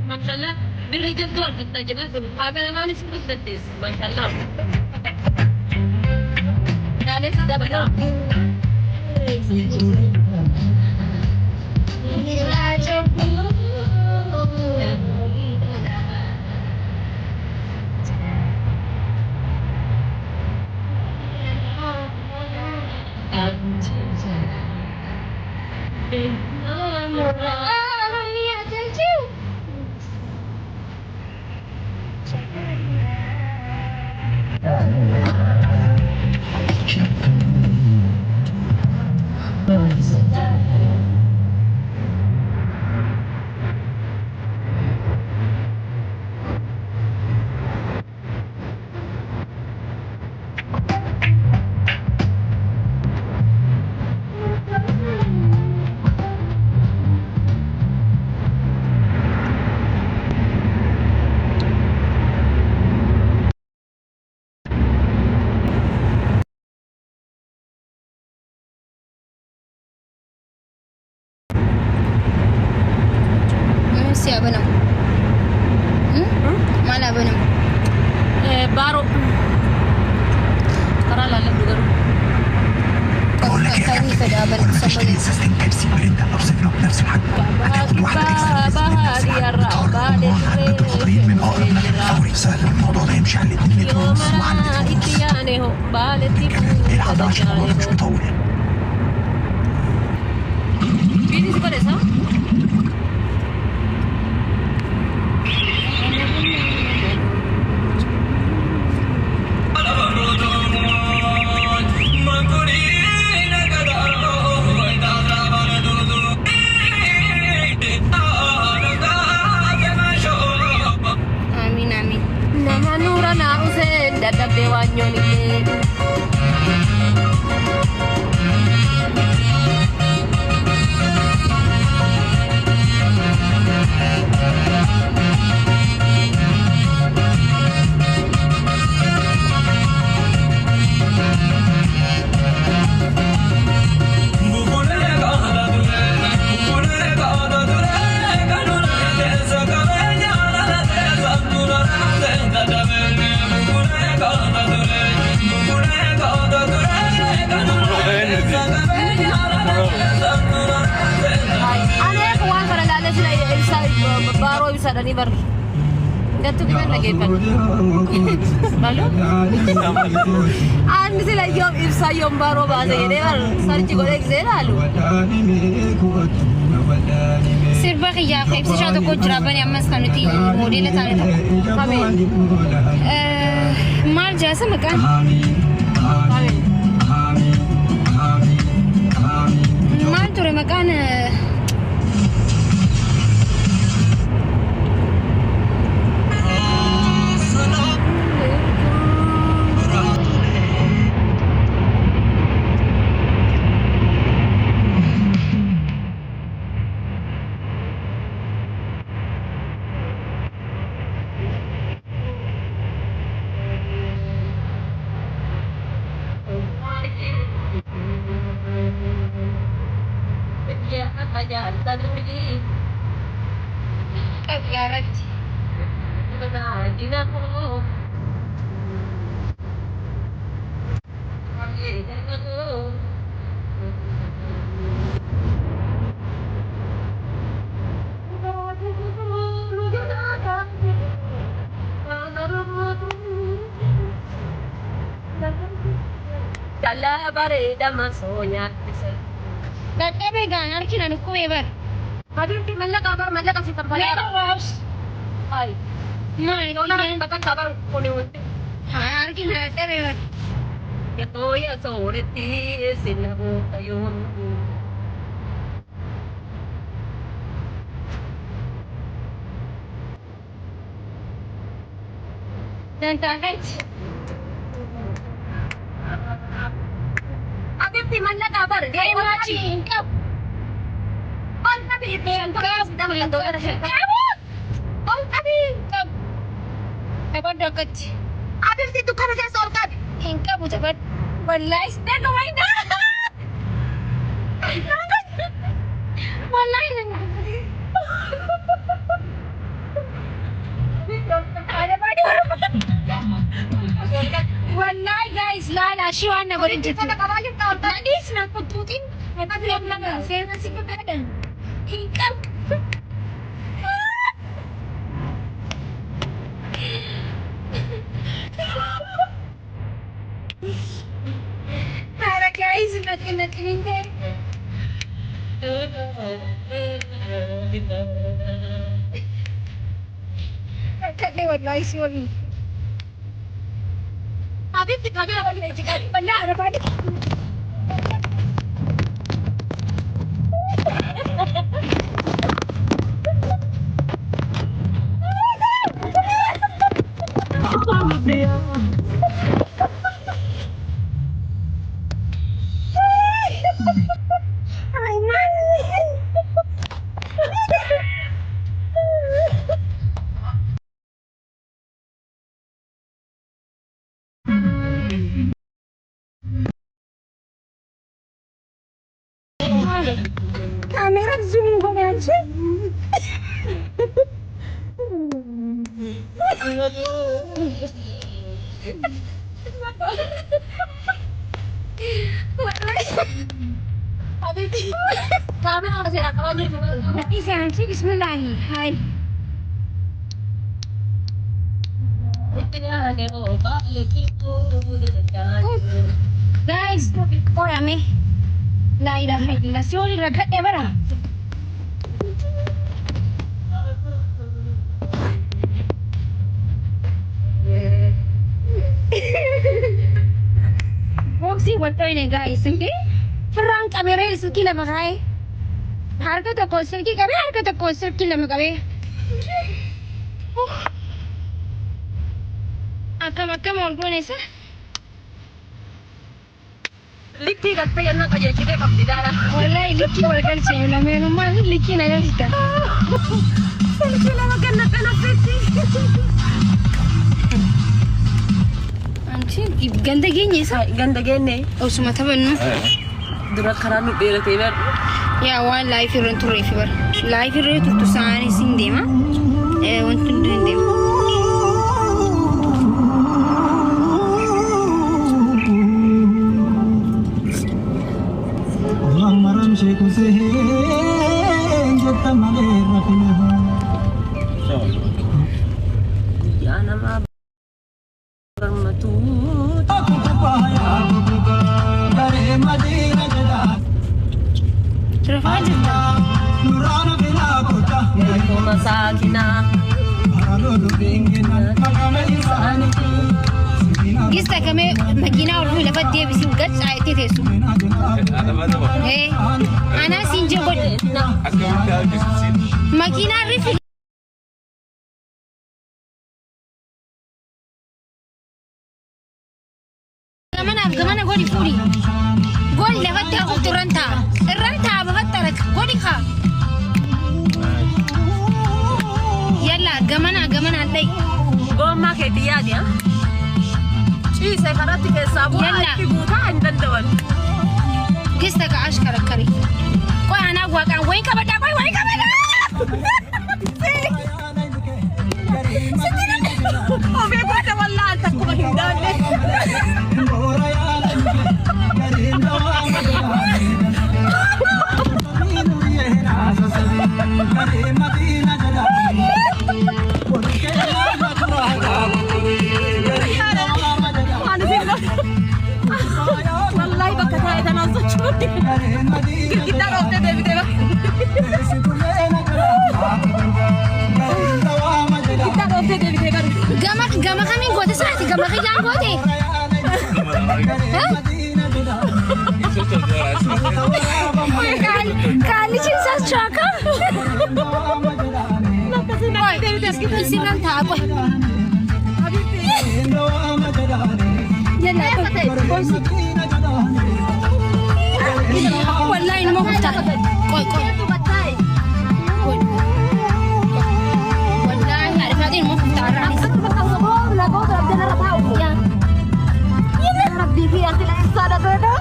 Maşallah bir gece zor tutacağız. Abi hemen ismi maşallah. Yani size bakın. Siapa nam? Mana benem? Baru. ترى لا لا بقدر. بقول لك ايه ولا ما تشتري ازازتين بيبسي وانت اوصفنا بنفس الحجم هتاخد واحده اكسترا تقريب من اقرب لك فوري سهل الموضوع ده يمشي على 2 لتر ونص وعلى لتر ونص العب عشان الموضوع مش مطول ¿Vienes por eso? funyoonillee. Baro bisa dan ibar. Datu kita lagi pan. Lalu? Anu sila yom ibsa yom baro bahasa ini bar. Sarci golek zelalu. Sirba khiyaf ibsa shatu ko jraban yammas kanuti model tane ta. Kami. Mar jasa makan. Kami. Mar tore makan Ya, aja tadi ini. garat. Benar, tidak mau. Kala bare dama sonya pisal. Gatte be ganar ki nanu ko ever. Habibti malla kasi tambala. Lero house. Ay. Mai Ikaw na bakit kabar kuni unti. har ki na te ever. Ito ya sulit sinabu tayo. Dan tangat. Habibti malla kabar. Ay machi incap. On tabi ito ang kasi dama ito. On tabi. Incap. Ever dakat. Habibti tu kana sa solkat. Incap usabat. Wallahi stand away na. Wallahi na. Wallahi guys, lala shiwan na gurin dito. Nadis na pututin. Nagpapilap na nga. Kaya na si Pagkadan. Hingkap. Para guys, natin hindi. Nagkakli wallahi siwali. Habibti kami na pag naisikari. Wala, ano ba? Kamera zoom ko yan siya. Habibti. Kami na kasi nakawagin. Isa, bismillah. Hi. Guys, órame. La ilación y la cámara. Boxy what are you guys? Okay? Perang kamera itu kila makai. Harga tak kosel ki kami harga tak kosel kila makai. Akam akam orang pun esa. ليكي قد فينا قد يشتري قبضنا والله لكي والقل شيء لما ما لكي نجلسة ليكي لما كنا فيتي أنتي ganda geenye isa ganda geenne osuma tabannu dura karaa nu dheeratee bar yaa waan laayif irraan turre fi bar laayif irree turtu saanii sin deema wanti hundi hin deema maram sheku se jetta male rafina yaa nama barmatu rafaa jirta nurana bila kota kuma sakina gista kame makina urfu lafa deebisin gad saayitee teessu ana sinje god makina rifi gamana godi furi godi lafa taa'u ranta bafattara godi ka yalla gamana dai gomma keeti yaadi ha ciise kanatti keessaa bu'aa itti guutaa hin danda'an gista ka ashkara kari koy ana gwaqan way kabada ofee goota wallaa takkuma hin daanne wallahi bakka taa'e tanaan sochooti girgiddaa dhooftee deebitee bakka girgiddaa dhooftee deebitee garu gama kamiin goote saati gama kiyyaan goote kaalli chinsaas chaaka isiran ta'a qoy yalla wallahi nima kufta qoy wallahi harifaatiin nima kufta arraanis rabbii fi ati leensaa dhagooda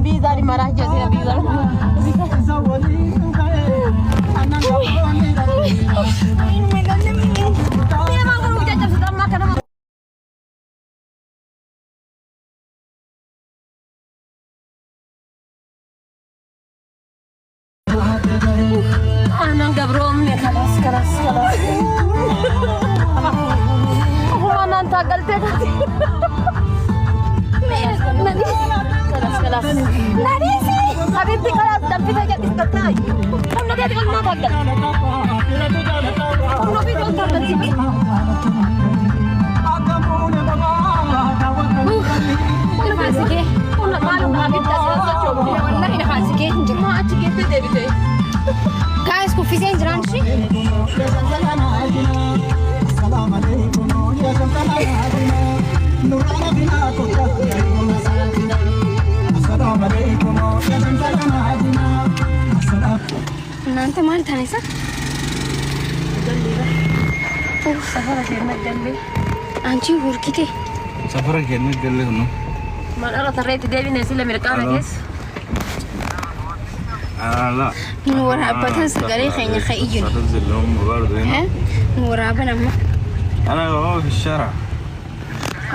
Biza di marah je saya biza. Memang kalau kita jam sudah makan. Anang gabrom nih keras. Aku mana tagal teh. خلاص ناديسي حبيبتي خلاص دمتي فجأة تستطيعي هم نادي ما تقدر هم نبي تقدر بنتي نخاسكي هم قالوا حبيبتي أساسا والله نخاسكي ما أتجي تدبي guys كوفي زين جرانشي السلام عليكم يا سلام نورنا بنا كوتا السلام عليكم يا سلام እናንተ ማለት ታነሳ سفرك المدلل አንቺ ወርኪቴ سفرك المدلل ነው ما أنا تريت ديبي نسيل أمريكانا كيس لا نورا بتن سجاري خيني خيجون تنزل لهم برضه هنا نورا بنا ما انا هو في الشارع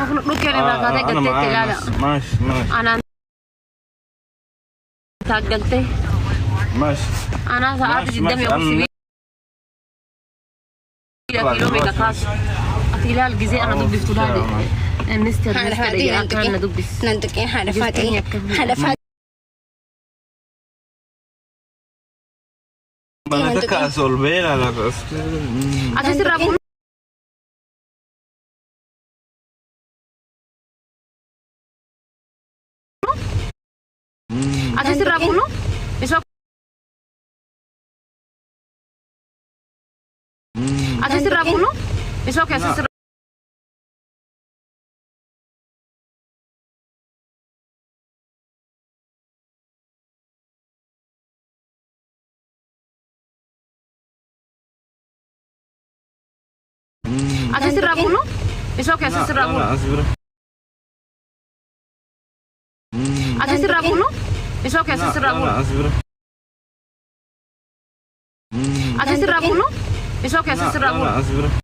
أخلق لك أنا قاعدة قلت لا ماشي أنا تاقلتي ماشي انا ساعات ماشي، قدامي ماشي. اقول كيلو ميجا خاص اتيلا الجزء انا ضد فلان مستر كان ضد ننتقي حرفاتي حرفات mana taka solbela la اساس الرابون اساس الرابون besok اساس الرابون besok ya اساس اساس الرابون besok ya اساس الرابون اساس الرابون besok ya اساس الرابون اساس الرابون besok ya اساس الرابون